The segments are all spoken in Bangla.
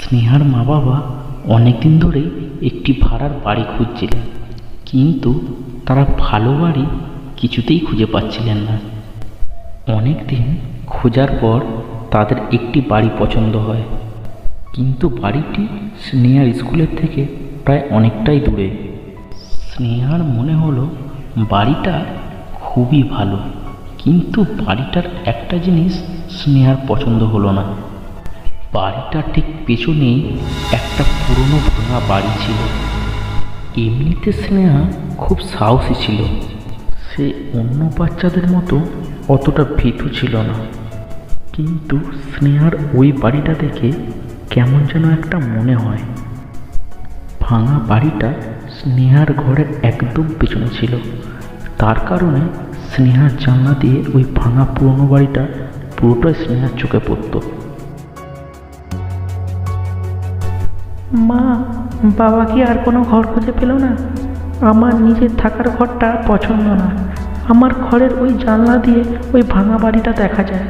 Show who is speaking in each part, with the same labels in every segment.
Speaker 1: স্নেহার মা বাবা অনেকদিন ধরেই একটি ভাড়ার বাড়ি খুঁজছিলেন, কিন্তু তারা ভালো বাড়ি কিছুতেই খুঁজে পাচ্ছিলেন না। অনেক দিন খোঁজার পর তাদের একটি বাড়ি পছন্দ হয়, কিন্তু বাড়িটি স্নেহার স্কুলের থেকে প্রায় অনেকটাই দূরে। স্নেহার মনে হলো বাড়িটা খুবই ভালো, কিন্তু বাড়িটার একটা জিনিস স্নেহার পছন্দ হলো না। বাড়িটার ঠিক পেছনেই একটা পুরনো ভাঙা বাড়ি ছিল। এমনিতে স্নেহা খুব সাহসী ছিল, সে অন্য বাচ্চাদের মতো অতটা ভীতু ছিল না। কিন্তু স্নেহার ওই বাড়িটা দেখে কেমন যেন একটা মনে হয়। ভাঙা বাড়িটা স্নেহার ঘরের একদম পেছনে ছিল, তার কারণে স্নেহার জানলা দিয়ে ওই ভাঙা পুরনো বাড়িটা পুরোটাই স্নেহার চোখে পড়ত।
Speaker 2: মা, বাবা কি আর কোনো ঘর খুঁজে পেল না? আমার নিজের থাকার ঘরটা পছন্দ না। আমার ঘরের ওই জানলা দিয়ে ওই ভাঙা বাড়িটা দেখা যায়।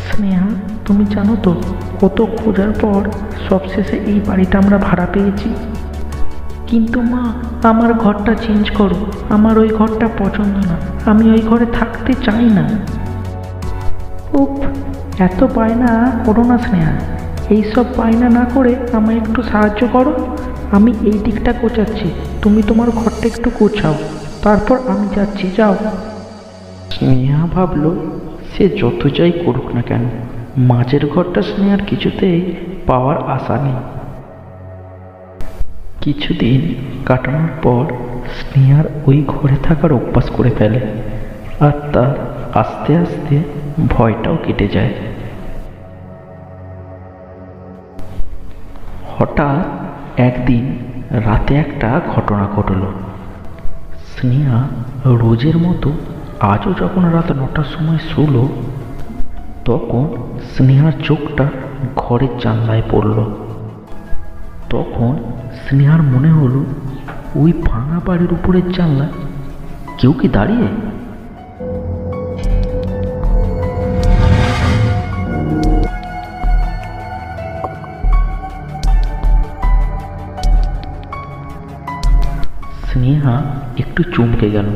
Speaker 2: স্নেহা, তুমি জানো তো কত খোঁজার পর সবশেষে এই বাড়িটা আমরা ভাড়া পেয়েছি। কিন্তু মা, আমার ঘরটা চেঞ্জ করো, আমার ওই ঘরটা পছন্দ না, আমি ওই ঘরে থাকতে চাই না। উফ, এত বায়না করো না স্নেহা। এইসব বায়না না করে আমায় একটু সাহায্য করো। আমি এই দিকটা গোছাচ্ছি, তুমি তোমার ঘরটা একটু গোছাও, তারপর আমি যাচ্ছি। যাও।
Speaker 1: স্নেহা ভাবল সে যত যাই করুক না কেন, মাঝের ঘরটা স্নেহার কিছুতেই পাওয়ার আশা নেই। কিছুদিন কাটানোর পর স্নেহার ওই ঘরে থাকার অভ্যাস করে ফেলে, আর তার আস্তে আস্তে ভয়টাও কেটে যায়। হঠাৎ একদিন রাতে একটা ঘটনা ঘটল। স্নেহা রোজের মতো আজও যখন রাত 9টার সময় শুল, তখন স্নেহার চোখটা ঘরের জানলায় পড়ল। তখন স্নেহার মনে হলো ওই ভাঙা বাড়ির উপরের জানলায় কেউ কি দাঁড়িয়ে? স্নেহা একটু চমকে গেল।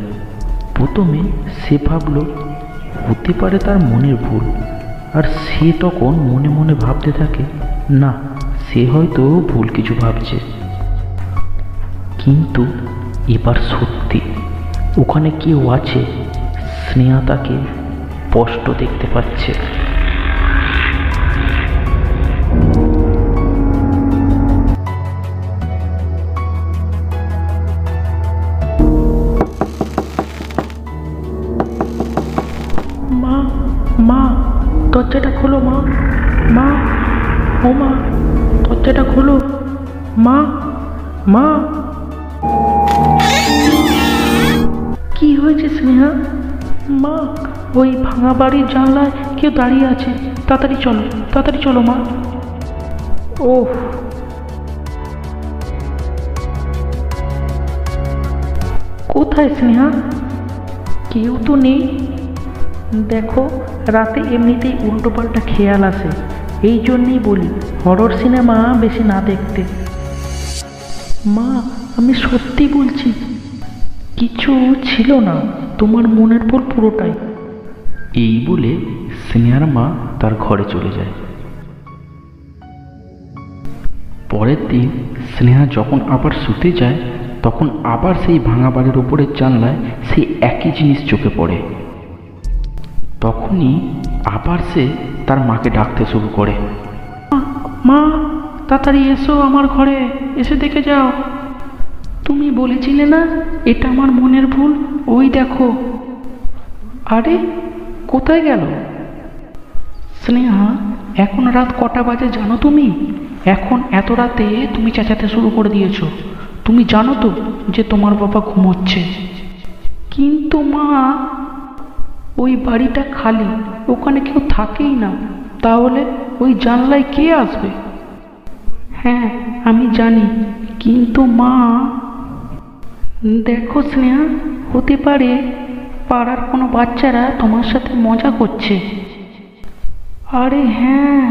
Speaker 1: প্রথমে সে ভাবল হতে পারে তার মনের ভুল, আর সে তখন মনে মনে ভাবতে থাকে, না, সে হয়তো ভুল কিছু ভাবছে। কিন্তু এবার সত্যি ওখানে কেউ আছে। স্নেহা তাকে স্পষ্ট দেখতে পাচ্ছে।
Speaker 2: মা, মা, দরজাটা খোলো। মা, মা, ও মা, দরজাটা খোলো। মা, মা। কি হয়েছে স্নেহা? মা, ওই ভাঙা বাড়ির জানলায় কেউ দাঁড়িয়ে আছে। তাড়াতাড়ি চলো, তাড়াতাড়ি চলো মা। ওহ, কোথায় স্নেহা? কেউ তো নেই। দেখো, রাতে এমনিতেই উল্টোপাল্টা খেয়াল আসে, এই জন্যেই বলি হরর সিনেমা বেশি না দেখতে। মা, আমি সত্যি বলছি, কিছু ছিল না, তোমার মনের ভুল পুরোটাই।
Speaker 1: এই বলে স্নেহার মা তার ঘরে চলে যায়। পরের দিন স্নেহা যখন আবার শুতে যায়, তখন আবার সেই ভাঙা বাড়ির উপরের জানলায় সেই একই জিনিস চোখে পড়ে। তখনই আবার সে তার মাকে ডাকতে শুরু করে।
Speaker 2: মা, তাড়াতাড়ি এসো আমার ঘরে, এসে দেখে যাও। তুমি বলেছিলে না এটা আমার মনের ভুল? ওই দেখো। আরে, কোথায় গেল? স্নেহা, এখন রাত কটা বাজে জানো তুমি? এখন এত রাতে তুমি চেঁচাতে শুরু করে দিয়েছো। তুমি জানো তো যে তোমার বাবা ঘুমোচ্ছে। কিন্তু মা, ওই বাড়িটা খালি, ওখানে কেউ থাকেই না, তাহলে ওই জানলায় কে আসবে? হ্যাঁ, আমি জানি, কিন্তু মা, দেখো স্নেহা, হতে পারে পাড়ার কোনো বাচ্চারা তোমার সাথে মজা করছে। আরে হ্যাঁ,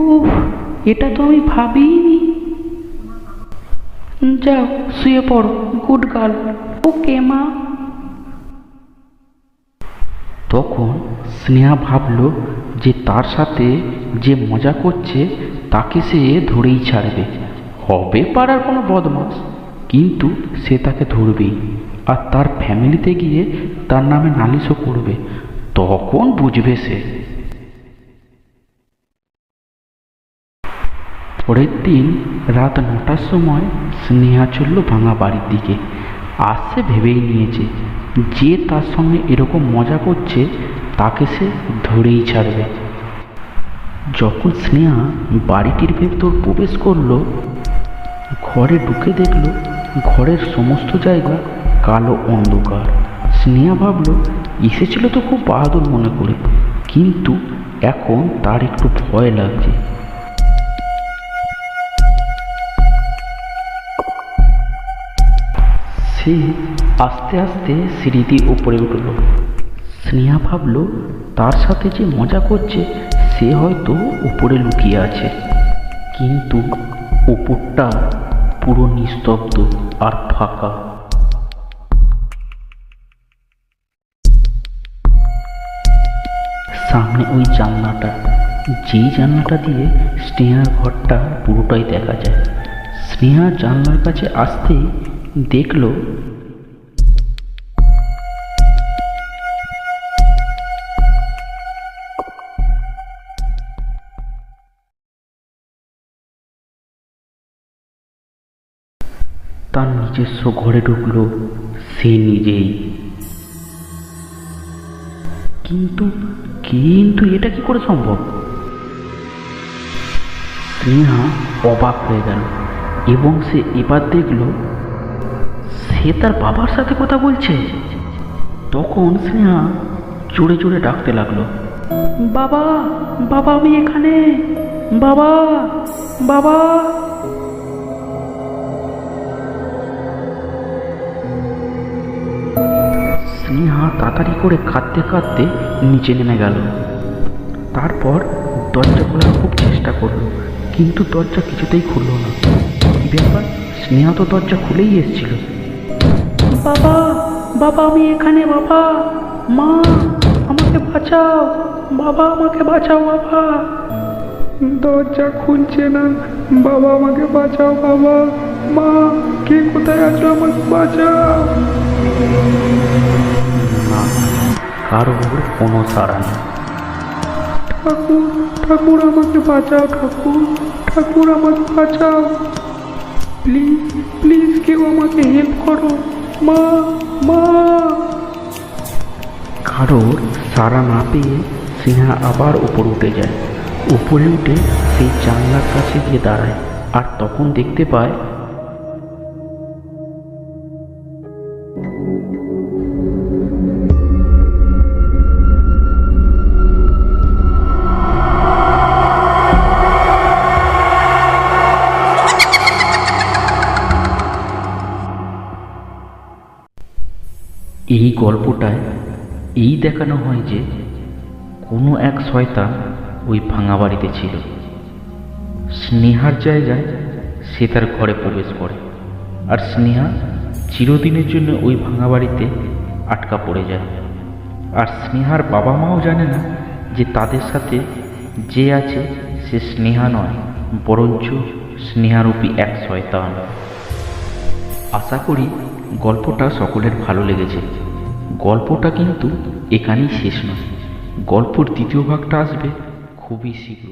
Speaker 2: উফ, এটা তো আমি ভাবিনি। যাও শুয়ে পড়ো, গুড গার্ল। ওকে মা।
Speaker 1: তখন স্নেহা ভাবল যে তার সাথে যে মজা করছে তাকে সে ধরেই ছাড়বে। হবে পাড়ার কোনো বদমাস, কিন্তু সে তাকে ধরবেই, আর তার ফ্যামিলিতে গিয়ে তার নামে নালিশও করবে। তখন বুঝবে সে। পরের দিন রাত 9টার সময় স্নেহা চলল ভাঙা বাড়ির দিকে। আর সে ভেবেই নিয়েছে যে তার সঙ্গে এরকম মজা করছে তাকে সে ধরেই ছাড়বে। যখন স্নেহা বাড়িটির ভেতর প্রবেশ করলো, ঘরে ঢুকে দেখল ঘরের সমস্ত জায়গা কালো অন্ধকার। স্নেহা ভাবল এসেছিল তো খুব বাহাদুর মনে করে, কিন্তু এখন তার একটু ভয় লাগছে। সে আস্তে আস্তে সিঁড়ি দিয়ে উপরে উঠল। স্নেহা ভাবল তার সাথে যে মজা করছে সে হয়তো উপরে লুকিয়ে আছে, কিন্তু উপরটা পুরো নিস্তব্ধ আর ফাঁকা। সামনে ওই জানলাটা, যেই জানলাটা দিয়ে স্নেহার ঘরটা পুরোটাই দেখা যায়। স্নেহা জানলার কাছে আসতেই দেখল তার নিজস্ব ঘরে ঢুকলো সে নিজেই। কিন্তু কিন্তু এটা কি করে সম্ভব? স্নেহা অবাক হয়ে গেল এবং সে এবার দেখল সে তার বাবার সাথে কথা বলছে। তখন স্নেহা জোরে জোরে ডাকতে লাগলো,
Speaker 2: বাবা, বাবা আমি এখানে, বাবা, বাবা।
Speaker 1: স্নেহা তাড়াতাড়ি করে কাঁদতে কাঁদতে নিচে নেমে গেল। তারপর দরজা খোলার খুব চেষ্টা করলো, কিন্তু দরজা কিছুতেই খুলল না। কি ব্যাপার, স্নেহা তো দরজা খুলেই এসেছিল।
Speaker 2: বাবা, বাবা আমি এখানে, বাবা, মা আমাকে বাঁচাও, বাবা আমাকে বাঁচাও, বাবা। দরজা খুলছে না, বাবা আমাকে বাঁচাও, বাবা, মা কে কোথায় আছো, আমাকে বাঁচাও।
Speaker 1: না, কারোর কোনো সাড়া নেই।
Speaker 2: ঠাকুর, ঠাকুর আমাকে বাঁচাও, ঠাকুর, ঠাকুর আমাকে বাঁচাও, প্লিজ, প্লিজ কেউ আমাকে হেল্প করো, মা, মা।
Speaker 1: কারোর সাড়া না পেয়ে স্নেহা আবার উপরে উঠে যায়। উপরে উঠে সেই জানলার কাছে গিয়ে দাঁড়ায়, আর তখন দেখতে পায় এই গল্পটায় এই দেখানো হয় যে কোনো এক শয়তান ওই ভাঙা বাড়িতে ছিল। স্নেহার জায়গায় সে তার ঘরে প্রবেশ করে, আর স্নেহা চিরদিনের জন্য ওই ভাঙা বাড়িতে আটকা পড়ে যায়। আর স্নেহার বাবা মাও জানে না যে তাদের সাথে যে আছে সে স্নেহা নয়, বরঞ্চ স্নেহারূপী এক শয়তান। আশা করি গল্পটা সকলের ভালো লেগেছে। গল্পটা কিন্তু এখানেই শেষ নয়, গল্পর দ্বিতীয় ভাগটা আসবে খুবই শীঘ্র।